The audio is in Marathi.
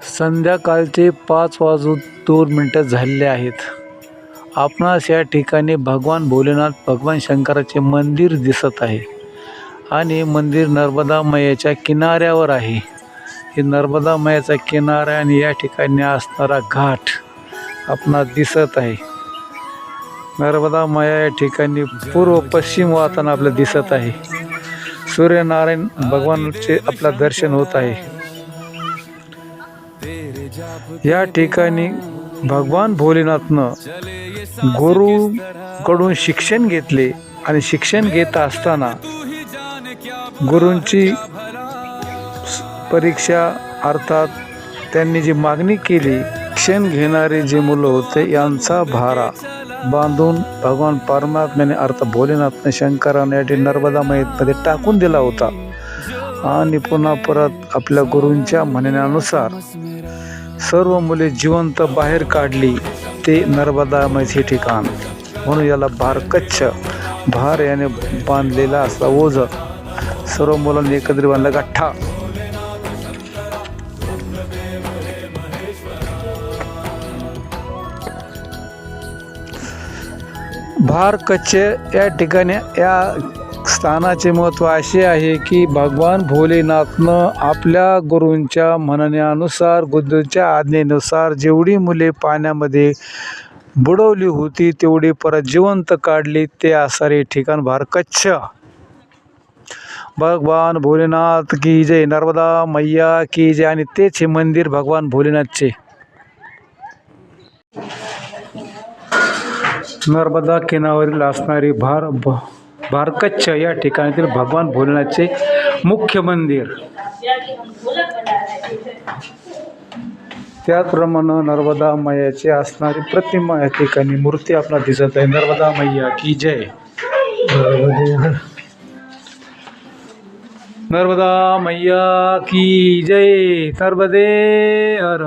संध्याकाळचे 5:02 झालेले आहेत. आपणास या ठिकाणी भगवान भोलेनाथ, भगवान शंकराचे मंदिर दिसत आहे आणि मंदिर नर्मदा मैयाच्या किनाऱ्यावर आहे. हे नर्मदा मैयाचा किनारा आणि या ठिकाणी असणारा घाट आपणास दिसत आहे. नर्मदा मैया या ठिकाणी पूर्व पश्चिम वाहताना आपल्याला दिसत आहे. सूर्यनारायण भगवानचे आपला दर्शन होत आहे. या ठिकाणी भगवान भोलेनाथनं गुरुकडून शिक्षण घेतले आणि शिक्षण घेत असताना गुरूंची परीक्षा अर्थात त्यांनी जी मागणी केली, शिक्षण घेणारे जे मुलं होते यांचा भारा बांधून भगवान परमात्म्याने अर्थात भोलेनाथने शंकराने या नर्मदा मैयामध्ये टाकून दिला होता आणि पुन्हा परत आपल्या गुरूंच्या म्हणण्यानुसार सर्व मुले जिवंत बाहेर काढली. ते नर्मदा मैयाचे ठिकाण म्हणून याला भारकच्छ, भार याने बांधलेला असला ओझ सर्व मुलांनी एकत्रित बांधला गठ्ठा. भारकच्छ या ठिकाणी या स्थानाचे महत्त्व असे आहे की भगवान भोलेनाथनं आपल्या गुरूंच्या म्हणण्यानुसार, गुरूंच्या आज्ञेनुसार जेवढी मुले पाण्यामध्ये बुडवली होती तेवढी परत जिवंत काढली. ते असणारे ठिकाण भारकच्छ. भगवान भोलेनाथ की जय, नर्मदा मैया की जय. आणि तेच हे मंदिर भगवान भोलेनाथचे नर्मदा किनाऱ्यावरील असणारी भारकच्छ या ठिकाणातील भगवान भोलेनाथचे मुख्य मंदिर. त्याचप्रमाणे नर्मदा मैयाची असणारी प्रतिमा या ठिकाणी मूर्ती आपल्याला दिसत आहे. नर्मदा मैया की जय. नर्मदा मैया की जय. नर्मदे हर.